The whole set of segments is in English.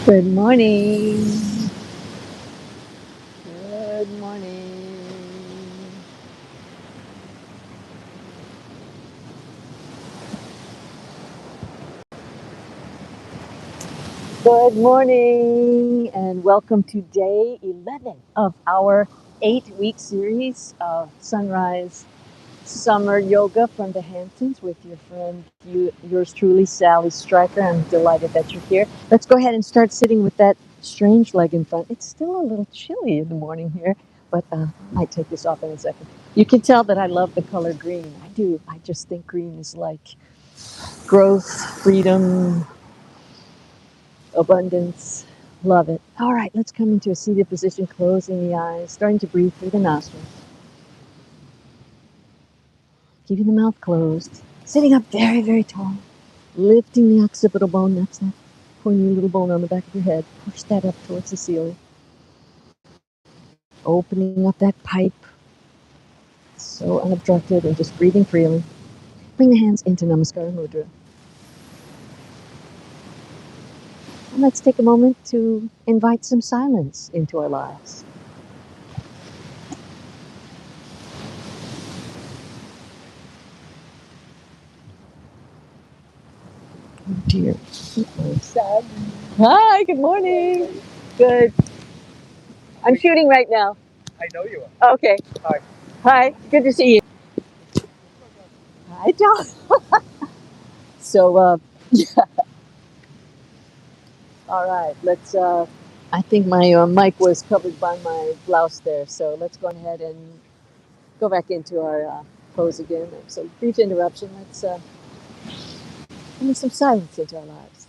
Good morning. Good morning. Good morning, and welcome to day 11 of our 8-week series of Sunrise Summer Yoga from the Hamptons with your friend, yours truly, Sally Stryker. I'm delighted that you're here. Let's go ahead and start sitting with that strange leg in front. It's still a little chilly in the morning here, but I might take this off in a second. You can tell that I love the color green. I do. I just think green is like growth, freedom, abundance. Love it. All right, let's come into a seated position, closing the eyes, starting to breathe through the nostrils, keeping the mouth closed, sitting up very, very tall. Lifting the occipital bone, that's that pointy little bone on the back of your head. Push that up towards the ceiling. Opening up that pipe, so unobstructed, and just breathing freely. Bring the hands into Namaskar Mudra. And let's take a moment to invite some silence into our lives. Oh dear. Hi, good morning. Good. I'm shooting right now. I know you are. Okay. Hi. Hi, good to see you. I don't. So, all right, let's. I think my mic was covered by my blouse there, so let's go ahead and go back into our pose again. So, brief interruption. Let's bring some silence into our lives.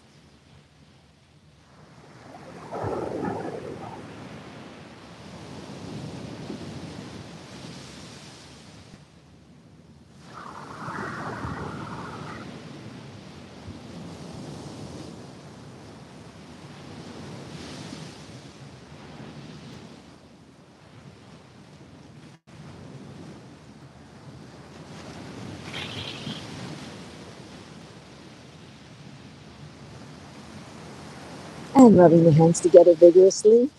And rubbing the hands together vigorously,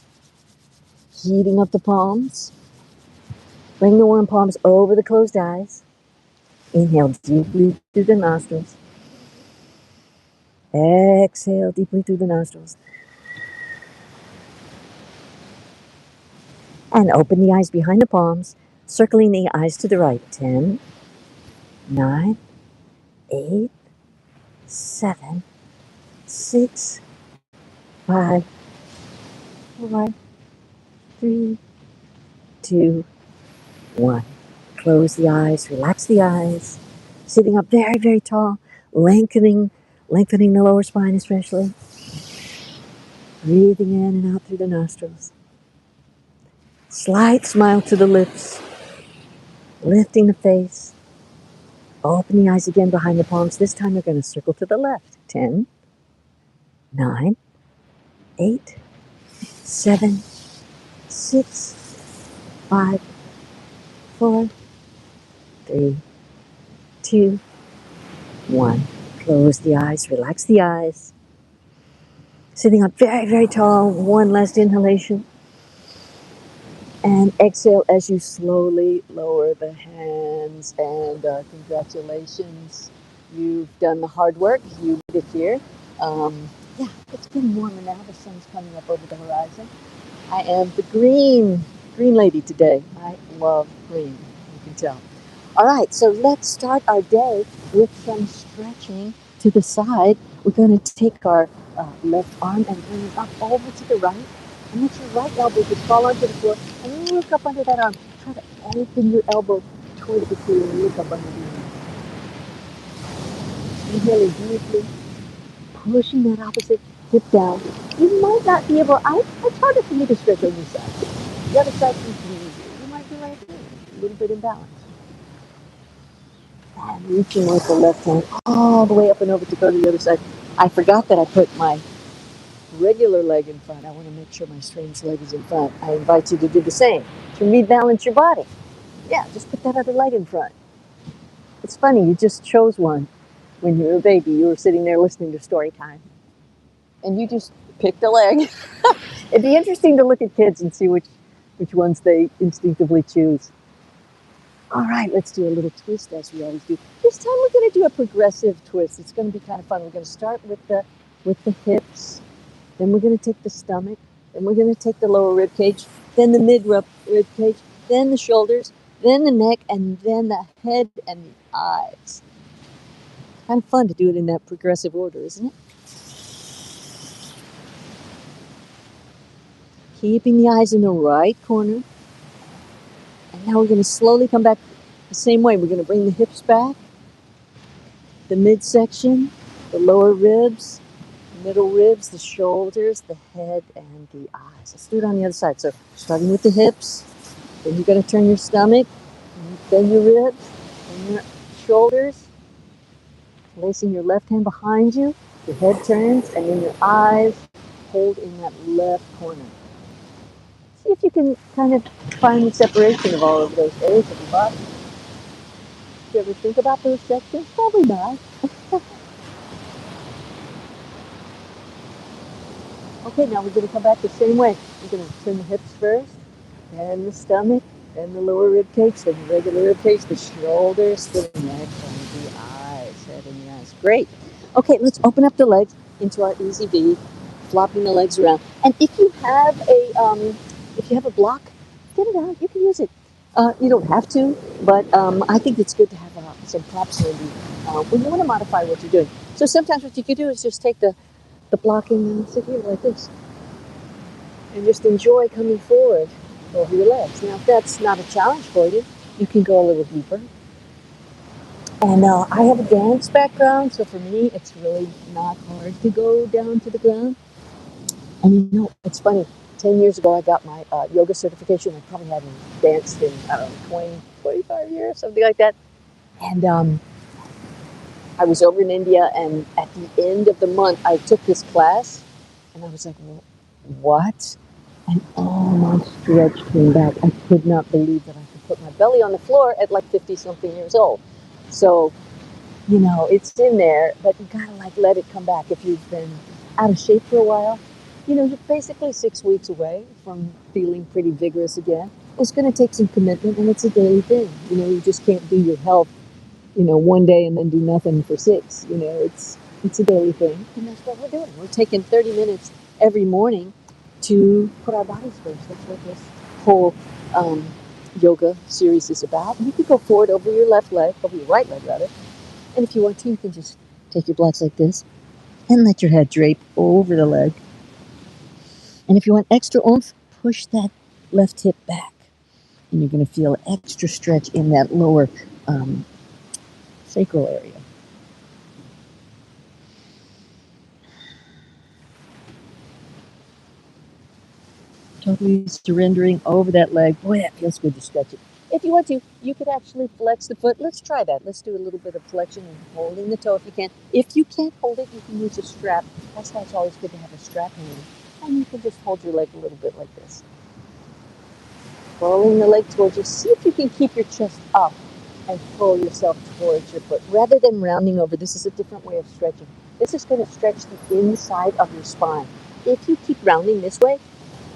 heating up the palms. Bring the warm palms over the closed eyes. Inhale deeply through the nostrils. Exhale deeply through the nostrils. And open the eyes behind the palms, circling the eyes to the right. 10, 9, 8, 7, 6, 5, 4, 3, 2, 1. Close the eyes, relax the eyes. Sitting up very, very tall, lengthening the lower spine especially. Breathing in and out through the nostrils. Slight smile to the lips, lifting the face. Open the eyes again behind the palms. This time we're going to circle to the left. 10, 9, 8, 7, 6, 5, 4, 3, 2, 1. Close the eyes, relax the eyes. Sitting up very, very tall. One last inhalation. And exhale as you slowly lower the hands. And congratulations. You've done the hard work. You made it here. Yeah, it's getting warmer now. The sun's coming up over the horizon. I am the green lady today. I love green, you can tell. All right, so let's start our day with some stretching to the side. We're going to take our left arm and bring it up over to the right. And let your right elbow just fall onto the floor and look up under that arm. Try to open your elbow towards the floor and look up under the arm. Inhaling deeply, pushing that opposite hip down. You might not be able, it's harder for me to stretch on this side. The other side seems to be easier. You might be like me, a little bit imbalanced. And reaching with the left hand all the way up and over to go to the other side. I forgot that I put my regular leg in front. I want to make sure my strange leg is in front. I invite you to do the same to rebalance your body. Yeah, just put that other leg in front. It's funny, you just chose one when you were a baby. You were sitting there listening to story time. And you just picked a leg. It'd be interesting to look at kids and see which ones they instinctively choose. All right, let's do a little twist as we always do. This time we're going to do a progressive twist. It's going to be kind of fun. We're going to start with the hips, then we're going to take the stomach, then we're going to take the lower rib cage, then the rib cage, then the shoulders, then the neck, and then the head and the eyes. Kind of fun to do it in that progressive order, isn't it? Keeping the eyes in the right corner. And now we're going to slowly come back the same way. We're going to bring the hips back, the midsection, the lower ribs, middle ribs, the shoulders, the head, and the eyes. Let's do it on the other side. So starting with the hips, then you're going to turn your stomach, then your ribs, then your shoulders, placing your left hand behind you, your head turns, and then your eyes hold in that left corner. See if you can kind of find the separation of all of those areas of your body. Do you ever think about those sections? Probably not. Okay, now we're going to come back the same way. We're going to turn the hips first, then the stomach, then the lower rib cage, then the regular rib cage, the shoulders, the neck, and the eyes. Head and the eyes. Great. Okay, let's open up the legs into our easy V, flopping the legs around. And if you have a block, get it out. You can use it. You don't have to, but I think it's good to have some props handy when you want to modify what you're doing. So sometimes what you can do is just take the blocking and sit here like this and just enjoy coming forward over your legs. Now, if that's not a challenge for you, you can go a little deeper. And I have a dance background, so for me, it's really not hard to go down to the ground. And you know, it's funny. 10 years ago, I got my yoga certification. I probably hadn't danced in, I don't know, 20, 25 years, something like that. And I was over in India, and at the end of the month, I took this class, and I was like, what? And all my stretch came back. I could not believe that I could put my belly on the floor at like 50-something years old. So, you know, it's in there, but you gotta like let it come back. If you've been out of shape for a while, you know, you're basically 6 weeks away from feeling pretty vigorous again. It's going to take some commitment, and it's a daily thing. You know, you just can't do your health, you know, one day and then do nothing for 6. You know, it's a daily thing, and that's what we're doing. We're taking 30 minutes every morning to put our bodies first. That's what this whole yoga series is about. You can go forward over your left leg, over your right leg rather, and if you want to, you can just take your blocks like this and let your head drape over the leg. And if you want extra oomph, push that left hip back, and you're going to feel extra stretch in that lower sacral area. Totally surrendering over that leg. Boy, that feels good to stretch it. If you want to, you could actually flex the foot. Let's try that. Let's do a little bit of flexion and holding the toe if you can. If you can't hold it, you can use a strap. That's why it's always good to have a strap handy. And you can just hold your leg a little bit like this. Rolling the leg towards you. See if you can keep your chest up and pull yourself towards your foot. Rather than rounding over, this is a different way of stretching. This is going to stretch the inside of your spine. If you keep rounding this way,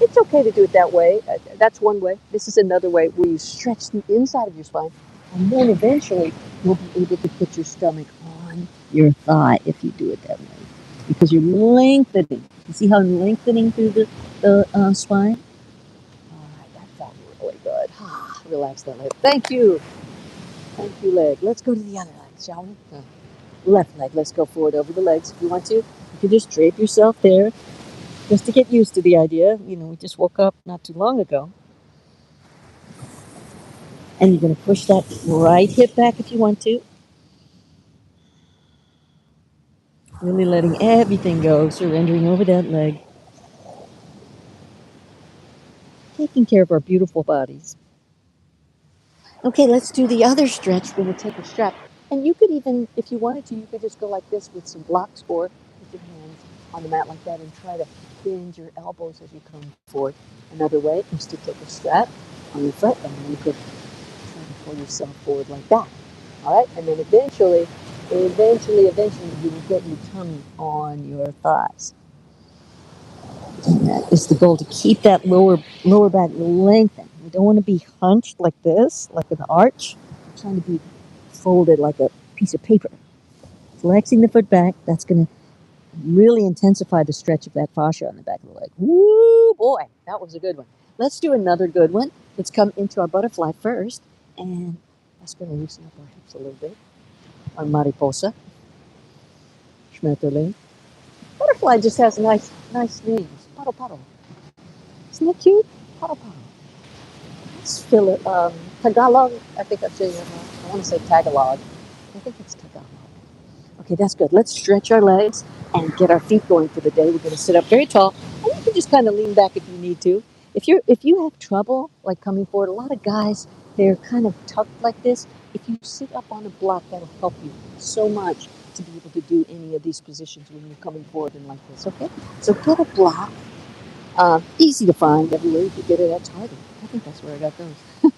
it's okay to do it that way. That's one way. This is another way where you stretch the inside of your spine, and then eventually you'll be able to put your stomach on your thigh if you do it that way. Because you're lengthening. You see how I'm lengthening through the spine? All right, that felt really good. Relax that leg. Thank you. Thank you, leg. Let's go to the other leg, shall we? Left leg. Let's go forward over the legs if you want to. You can just drape yourself there. Just to get used to the idea, you know, we just woke up not too long ago. And you're going to push that right hip back if you want to. Really letting everything go, surrendering over that leg. Taking care of our beautiful bodies. Okay, let's do the other stretch. We're going to take a strap. And you could even, if you wanted to, you could just go like this with some blocks or with your hands on the mat like that and try to bend your elbows as you come forward. Another way is to take a strap on your foot and then you could try to pull yourself forward like that. All right, and then eventually, you will get your tummy on your thighs. That is the goal, to keep that lower back lengthened. We don't want to be hunched like this, like an arch. We're trying to be folded like a piece of paper. Flexing the foot back, that's going to really intensify the stretch of that fascia on the back of the leg. Woo, boy, that was a good one. Let's do another good one. Let's come into our butterfly first, and that's going to loosen up our hips a little bit. Our mariposa, schmetterling. Butterfly just has nice names. Puddle puddle. Isn't that cute? Puddle puddle. Let's fill it. Tagalog. I think I'm saying it wrong. I want to say Tagalog. I think it's Tagalog. Okay, that's good. Let's stretch our legs and get our feet going for the day. We're going to sit up very tall, and you can just kind of lean back if you need to. If you have trouble like coming forward, a lot of guys, they're kind of tucked like this. If you sit up on a block, that'll help you so much to be able to do any of these positions when you're coming forward and like this. Okay, so get a block. Easy to find everywhere. You can get it at Target. I think that's where I got those.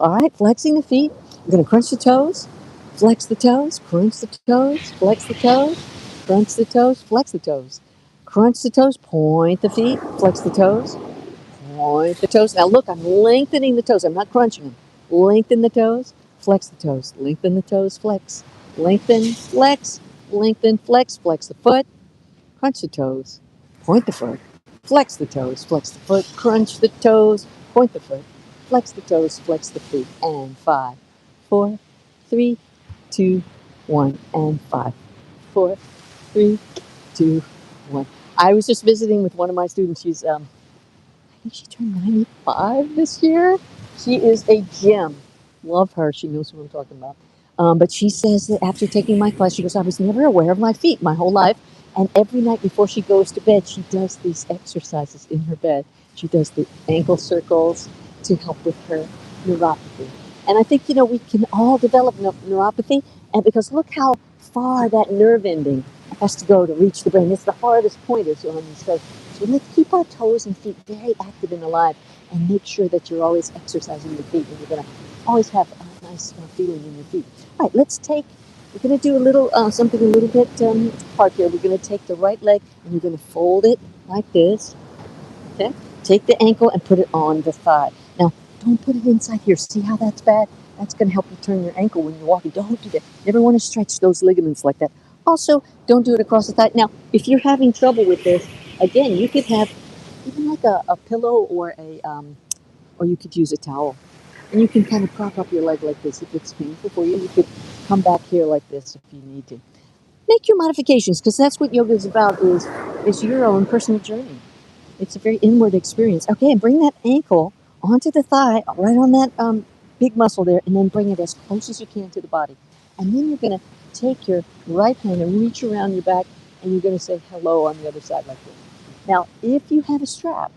All right, flexing the feet. We're going to crunch the toes, flex the toes, crunch the toes, flex the toes, crunch the toes, flex the toes. Crunch the toes, point the feet, flex the toes, point the toes. Now look, I'm lengthening the toes. I'm not crunching them. Lengthen the toes, flex the toes. Lengthen the toes, flex. Lengthen, flex the foot, crunch the toes, point the foot, flex the toes, flex the foot, crunch the toes, point the foot, flex the toes, flex the feet, and 5, 4, 3, 2, 1, and 5, 4, 3, 2, 1. I was just visiting with one of my students. I think she turned 95 this year. She is a gem. Love her. She knows who I'm talking about. But she says that after taking my class, she goes, I was never aware of my feet my whole life. And every night before she goes to bed, she does these exercises in her bed. She does the ankle circles to help with her neuropathy. And I think, we can all develop neuropathy. And because look how far that nerve ending has to go to reach the brain. It's the hardest point is on these toes. So let's keep our toes and feet very active and alive, and make sure that you're always exercising your feet, and you're going to always have a nice feeling in your feet. All right, we're going to do a little, something a little bit hard here. We're going to take the right leg, and we're going to fold it like this, okay? Take the ankle and put it on the thigh. Now, don't put it inside here. See how that's bad? That's going to help you turn your ankle when you're walking. Don't do that. You never want to stretch those ligaments like that. Also, don't do it across the thigh. Now, if you're having trouble with this, again, you could have even like a pillow or you could use a towel. And you can kind of prop up your leg like this. If it's painful for you, you could come back here like this if you need to. Make your modifications, because that's what yoga is about, is your own personal journey. It's a very inward experience. Okay, and bring that ankle onto the thigh, right on that big muscle there, and then bring it as close as you can to the body. And then you're going to take your right hand and reach around your back, and you're going to say hello on the other side like this. Now, if you have a strap,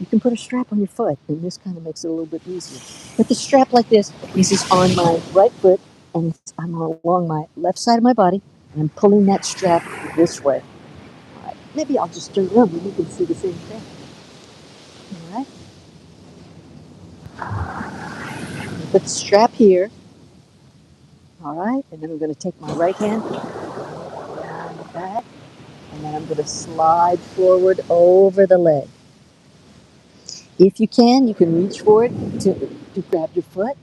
you can put a strap on your foot, and this kind of makes it a little bit easier. Put the strap like this. This is on my right foot, and I'm along my left side of my body, and I'm pulling that strap this way. All right, maybe I'll just turn it around, but you can see the same thing. All right. Put the strap here. All right. And then I'm going to take my right hand down the back. And then I'm going to slide forward over the leg. If you can reach forward to grab your foot.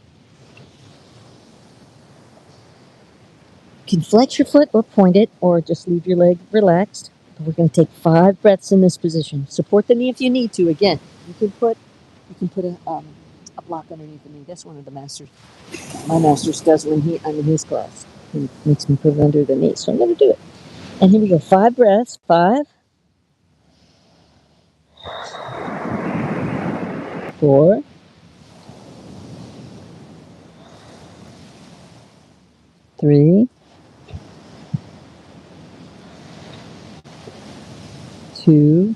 You can flex your foot or point it, or just leave your leg relaxed. But we're going to take 5 breaths in this position. Support the knee if you need to. Again, you can put a block underneath the knee. That's one of the masters. My master's does when I'm in his class. He makes me put it under the knee. So I'm going to do it. And here we go. 5 breaths. 5, 4, 3, 2,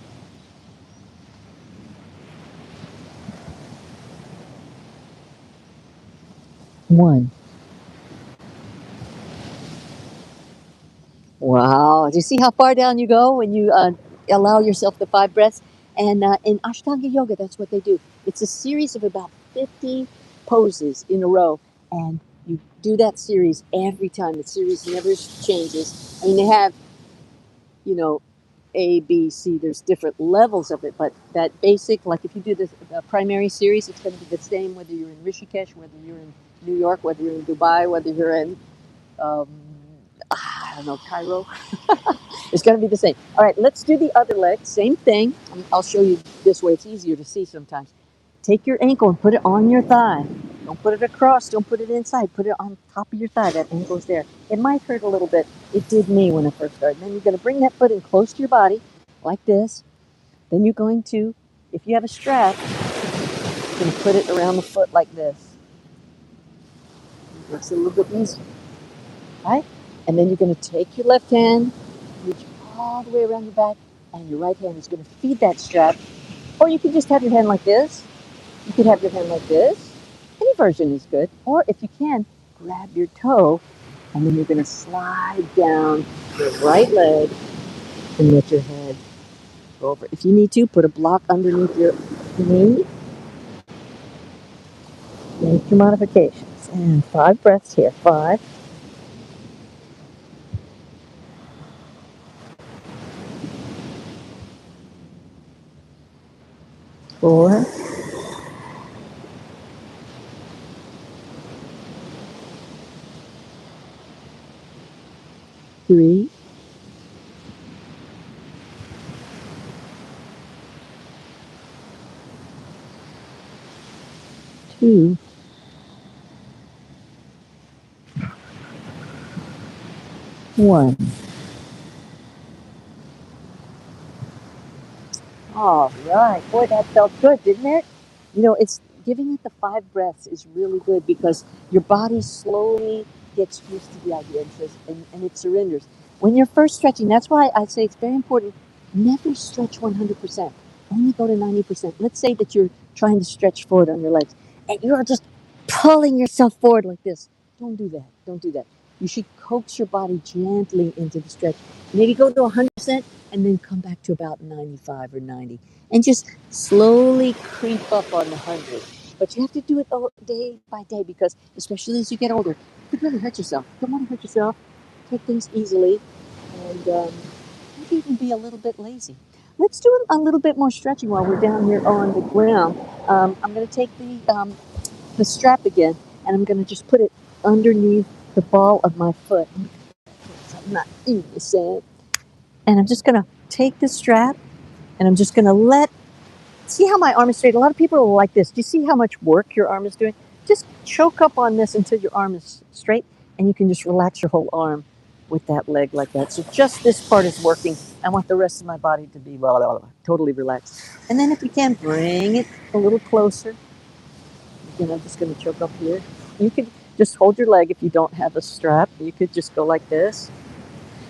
1. Wow. Do you see how far down you go when you allow yourself the 5 breaths? And in Ashtanga Yoga, that's what they do. It's a series of about 50 poses in a row. And you do that series every time. The series never changes. I mean, they have, you know, A, B, C. There's different levels of it, but that basic, like if you do the primary series, it's going to be the same whether you're in Rishikesh, whether you're in New York, whether you're in Dubai, whether you're in, um, I don't know, Cairo. It's going to be the same. All right, let's do the other leg. Same thing. I'll show you this way. It's easier to see sometimes. Take your ankle and put it on your thigh. Don't put it across. Don't put it inside. Put it on top of your thigh. That ankle's there. It might hurt a little bit. It did me when I first started. Then you're going to bring that foot in close to your body, like this. Then you're going to, if you have a strap, you can put it around the foot like this. It makes it a little bit easier, right? And then you're going to take your left hand, reach all the way around your back, and your right hand is going to feed that strap. Or you can just have your hand like this. You could have your hand like this. Any version is good. Or if you can, grab your toe, and then you're going to slide down your right leg and let your head go over. If you need to, put a block underneath your knee. Make your modifications. And 5 breaths here. 5, 4, 3, 2, 1. All right. Boy, that felt good, didn't it? You know, it's giving it the 5 breaths is really good because your body slowly gets used to the idea and says, and it surrenders. When you're first stretching, that's why I say it's very important. Never stretch 100%. Only go to 90%. Let's say that you're trying to stretch forward on your legs and you're just pulling yourself forward like this. Don't do that. Don't do that. You should coax your body gently into the stretch. Maybe go to 100% and then come back to about 95 or 90 and just slowly creep up on the 100. But you have to do it day by day because, especially as you get older, you could really hurt yourself. You don't want to hurt yourself. Take things easily and maybe even be a little bit lazy. Let's do a little bit more stretching while we're down here on the ground. I'm going to take the strap again and I'm going to just put it underneath the ball of my foot. So I'm not in the sand. And I'm just going to take the strap and I'm just going to see how my arm is straight. A lot of people are like this. Do you see how much work your arm is doing? Just choke up on this until your arm is straight and you can just relax your whole arm with that leg like that. So just this part is working. I want the rest of my body to be totally relaxed. And then if you can, bring it a little closer. Again, I'm just going to choke up here. You could just hold your leg if you don't have a strap. You could just go like this.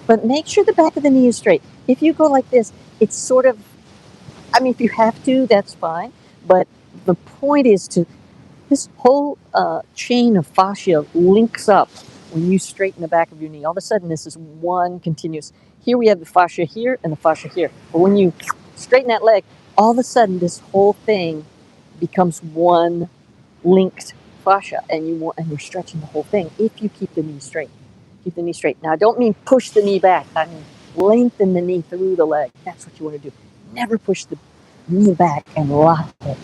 But make sure the back of the knee is straight. If you go like this, it's sort of, I mean, if you have to, that's fine. But the point is this whole chain of fascia links up when you straighten the back of your knee. All of a sudden, this is one continuous. Here we have the fascia here and the fascia here. But when you straighten that leg, all of a sudden, this whole thing becomes one linked fascia, and you're stretching the whole thing if you keep the knee straight. Keep the knee straight. Now, I don't mean push the knee back. I mean lengthen the knee through the leg. That's what you want to do. Never push the knee back and lock it.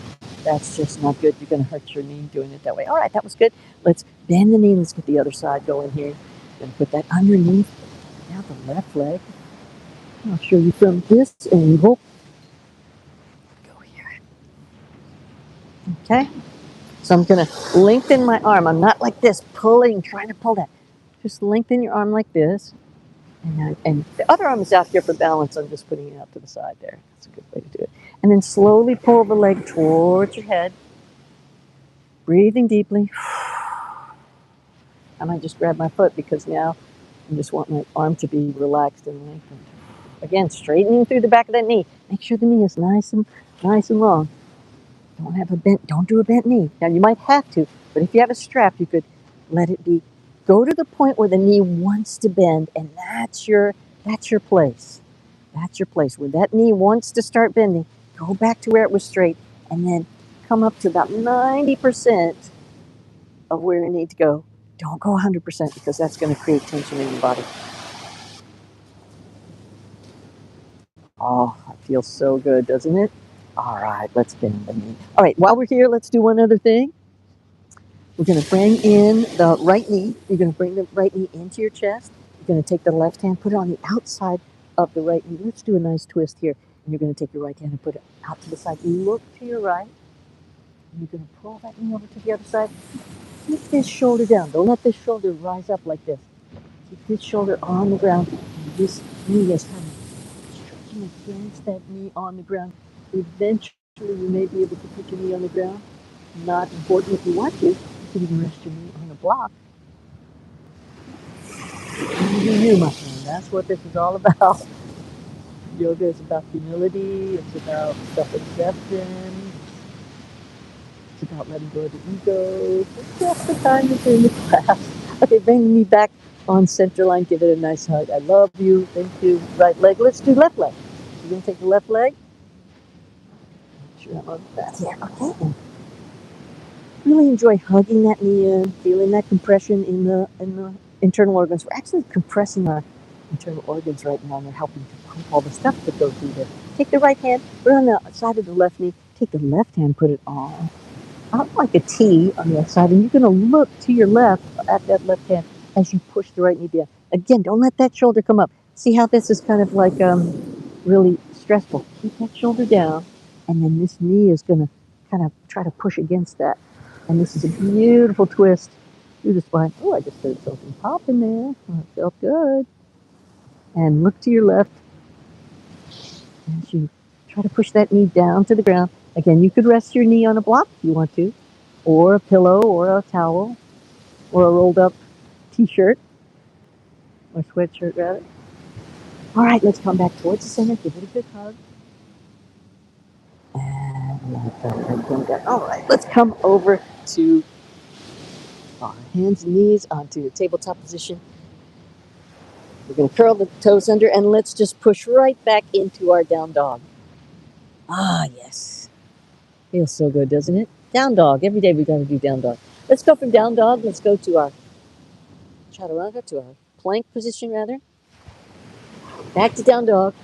That's just not good. You're going to hurt your knee doing it that way. All right, that was good. Let's bend the knee. Let's get the other side going here. Then put that underneath. Now the left leg. I'll show you from this angle. Go here. Okay. So I'm going to lengthen my arm. I'm not like this, trying to pull that. Just lengthen your arm like this. And the other arm is out here for balance. I'm just putting it out to the side there. That's a good way to do it. And then slowly pull the leg towards your head. Breathing deeply. I might just grab my foot because now I just want my arm to be relaxed and lengthened. Again, straightening through the back of that knee. Make sure the knee is nice and long. Don't do a bent knee. Now you might have to, but if you have a strap, you could let it be. Go to the point where the knee wants to bend, and that's your place. That's your place. When that knee wants to start bending, go back to where it was straight, and then come up to about 90% of where you need to go. Don't go 100% because that's going to create tension in your body. Oh, it feels so good, doesn't it? All right, let's bend the knee. All right, while we're here, let's do one other thing. We're going to bring in the right knee. You're going to bring the right knee into your chest. You're going to take the left hand, put it on the outside of the right knee. Let's do a nice twist here. And you're going to take your right hand and put it out to the side. Look to your right. And you're going to pull that knee over to the other side. Keep this shoulder down. Don't let this shoulder rise up like this. Keep this shoulder on the ground. And this knee is kind of stretching against that knee on the ground. Eventually, you may be able to put your knee on the ground. Not important if you want to. You can even rest your knee on a block. You, my friend. That's what this is all about. Yoga is about humility. It's about self-acceptance. It's about letting go of the ego. It's just the time that you're in the class. Okay, bring the knee back on center line. Give it a nice hug. I love you. Thank you. Right leg. Let's do left leg. You're going to take the left leg. Make sure I'm on that here. Okay. And really enjoy hugging that knee in, feeling that compression in the internal organs. We're actually compressing our internal organs right now, and they're helping to pump all the stuff that goes through there. Take the right hand, put it on the side of the left knee. Take the left hand, put it on out like a T on the outside, and you're going to look to your left at that left hand as you push the right knee down. Again, don't let that shoulder come up. See how this is kind of like really stressful. Keep that shoulder down, and then this knee is going to kind of try to push against that. And this is a beautiful twist through the spine. Oh, I just heard something pop in there. Oh, it felt good. And look to your left as you try to push that knee down to the ground. Again, you could rest your knee on a block if you want to, or a pillow, or a towel, or a rolled up t-shirt, or sweatshirt rather. All right, let's come back towards the center. Give it a good hug. And let that head come down. All right, let's come over to our hands and knees onto a tabletop position. We're going to curl the toes under, and let's just push right back into our down dog. Ah, yes. Feels so good, doesn't it? Down dog. Every day we got to do down dog. Let's go from down dog. Let's go to our chaturanga, to our plank position, rather. Back to down dog.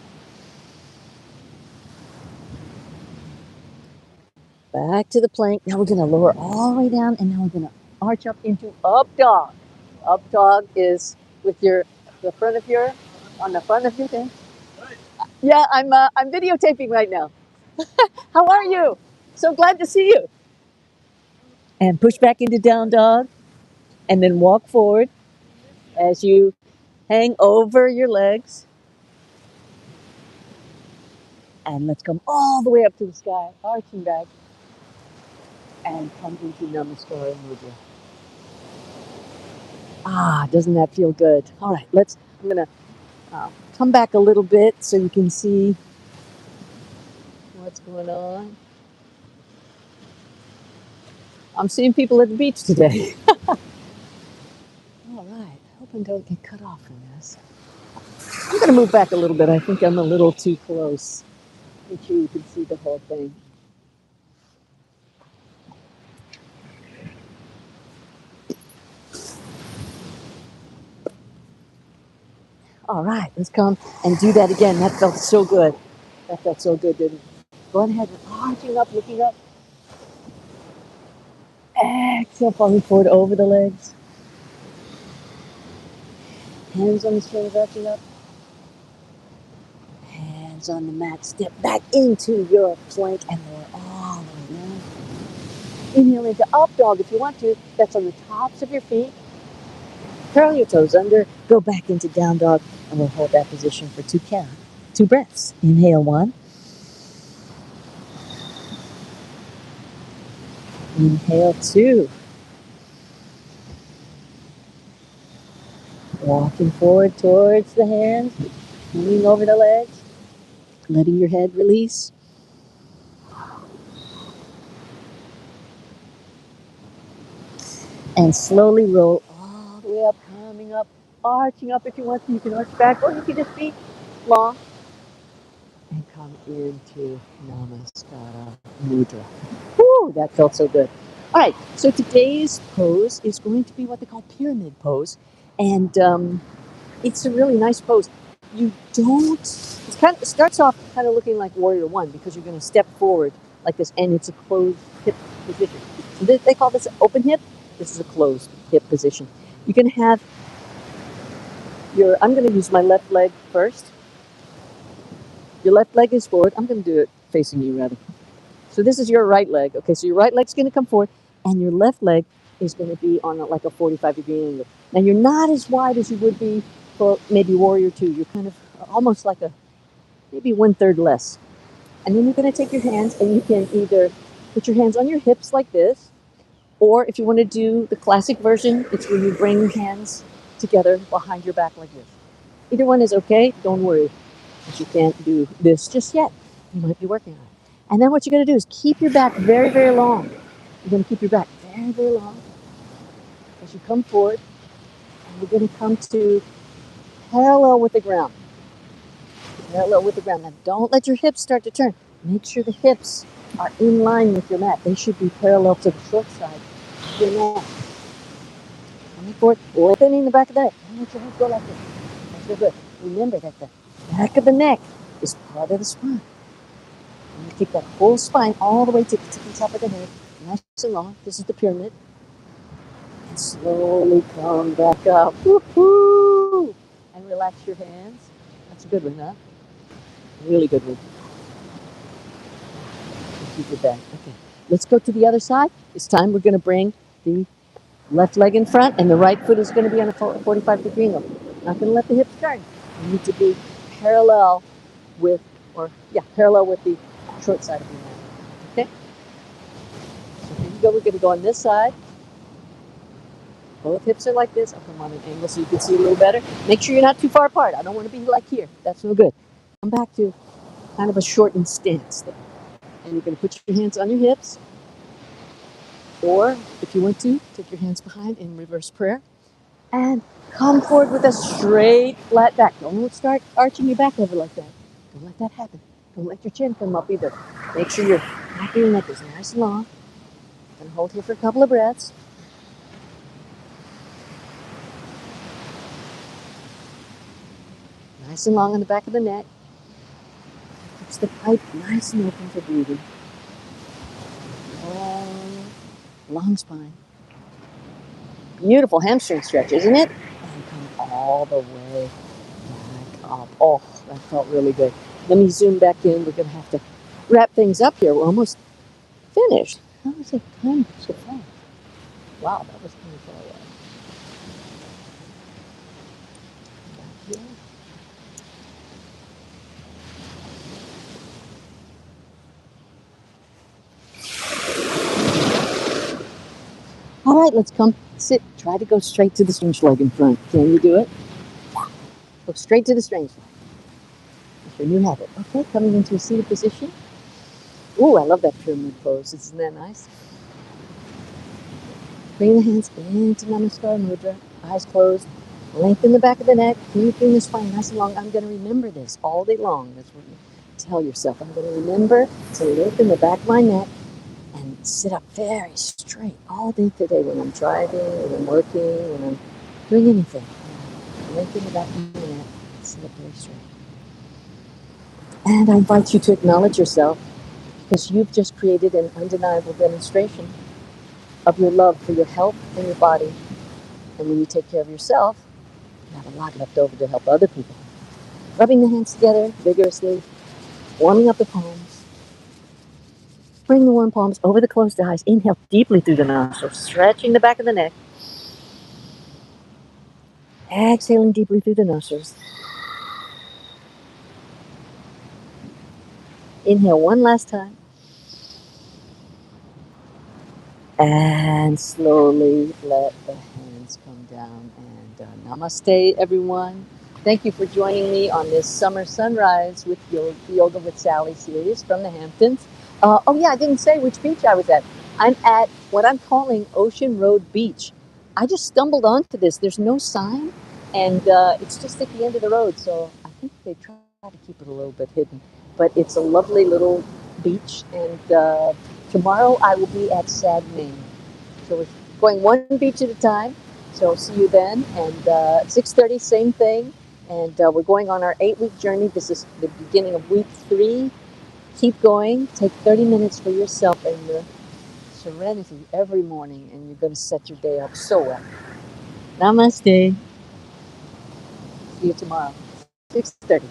Back to the plank. Now we're going to lower all the way down, and now we're going to arch up into up dog. Up dog is with the front of your, on the front of your thing. Yeah, I'm videotaping right now. How are you? So glad to see you. And push back into down dog, and then walk forward as you hang over your legs. And let's come all the way up to the sky, arching back, and come into Namaskar Mudra. Ah, doesn't that feel good? All right, I'm going to come back a little bit so you can see what's going on. I'm seeing people at the beach today. All right, hope I don't get cut off from this. I'm going to move back a little bit. I think I'm a little too close. Make sure you can see the whole thing. All right, let's come and do that again. That felt so good. That felt so good, didn't it? Go ahead and arching up, looking up. Exhale, falling forward over the legs. Hands on the shoulders, arching up. Hands on the mat. Step back into your plank and lower all the way down. Inhale into up dog if you want to. That's on the tops of your feet. Curl your toes under. Go back into down dog, and we'll hold that position for two breaths. Inhale 1. Inhale 2. Walking forward towards the hands, leaning over the legs, letting your head release. And slowly roll all the way up, coming up, arching up if you want to. You can arch back, or you can just be long. And come into Namaskara Mudra. Woo, that felt so good. All right, so today's pose is going to be what they call pyramid pose. And it's a really nice pose. you don't, it starts off kind of looking like warrior one because you're going to step forward like this, and it's a closed hip position. So they call this open hip. This is a closed hip position. You can have I'm going to use my left leg first. Your left leg is forward. I'm going to do it facing you rather. So this is your right leg. Okay, so your right leg's going to come forward, and your left leg is going to be on like a 45-degree angle. Now you're not as wide as you would be for maybe warrior two. You're kind of almost like a maybe 1/3 less. And then you're going to take your hands, and you can either put your hands on your hips like this, or if you want to do the classic version, it's where you bring your hands together behind your back like this. Either one is okay. Don't worry, but you can't do this just yet. You might be working on it. And then what you're going to do is keep your back very, very long. You're going to keep your back very, very long as you come forward, and you're going to come to parallel with the ground. Parallel with the ground. Now, don't let your hips start to turn. Make sure the hips are in line with your mat. They should be parallel to the short side of your mat. Coming forward, lengthening the back of the neck. Don't let your head go like this. That's real good. Remember that the back of the neck is part of the spine. And you keep that whole spine all the way to the top of the head, nice and long. This is the pyramid. And slowly come back up. Woo-hoo! And relax your hands. That's a good one, huh? Really good one. Keep it back. Okay. Let's go to the other side. This time we're going to bring the left leg in front, and the right foot is going to be on a 45-degree angle. Not going to let the hips turn. You need to be parallel with, parallel with the short side of your mat. Okay? So here you go. We're going to go on this side. Both hips are like this. I'll come on an angle so you can see a little better. Make sure you're not too far apart. I don't want to be like here. That's no good. Come back to kind of a shortened stance there. And you're going to put your hands on your hips. Or, if you want to, take your hands behind in reverse prayer. And come forward with a straight, flat back. Don't start arching your back over like that. Don't let that happen. Don't let your chin come up either. Make sure your back of your neck is nice and long. And hold here for a couple of breaths. Nice and long on the back of the neck. Keeps the pipe nice and open for breathing. Long spine. Beautiful hamstring stretch, isn't it? And come all the way back up. Oh, that felt really good. Let me zoom back in. We're going to have to wrap things up here. We're almost finished. How was it time so fast? Wow, that was kind of far away. Back here. All right, let's come sit. Try to go straight to the strange leg in front. Can you do it? Go straight to the strange leg. That's your new habit. Okay, coming into a seated position. Ooh, I love that pyramid pose. Isn't that nice? Bring the hands into Namaskar Mudra. Eyes closed. Lengthen the back of the neck. Keeping the spine nice and long. I'm going to remember this all day long. That's what you tell yourself. I'm going to remember to lengthen the back of my neck and sit up very straight all day today when I'm driving, when I'm working, when I'm doing anything. Lengthen the back of my neck and sit up very straight. And I invite you to acknowledge yourself because you've just created an undeniable demonstration of your love for your health and your body. And when you take care of yourself, you have a lot left over to help other people. Rubbing the hands together vigorously, warming up the palms. Bring the warm palms over the closed eyes. Inhale deeply through the nostrils, stretching the back of the neck. Exhaling deeply through the nostrils. Inhale one last time. And slowly let the hands come down. And namaste, everyone. Thank you for joining me on this summer sunrise with Yoga with Sally series from the Hamptons. I didn't say which beach I was at. I'm at what I'm calling Ocean Road Beach. I just stumbled onto this. There's no sign, and it's just at the end of the road, so I think they try to keep it a little bit hidden. But it's a lovely little beach, and tomorrow I will be at Sad Main. So we're going one beach at a time. So see you then, and 6:30, same thing. And we're going on our 8-week journey. This is the beginning of week 3. Keep going. Take 30 minutes for yourself and your serenity every morning, and you're going to set your day up so well. Namaste. See you tomorrow, 6:30.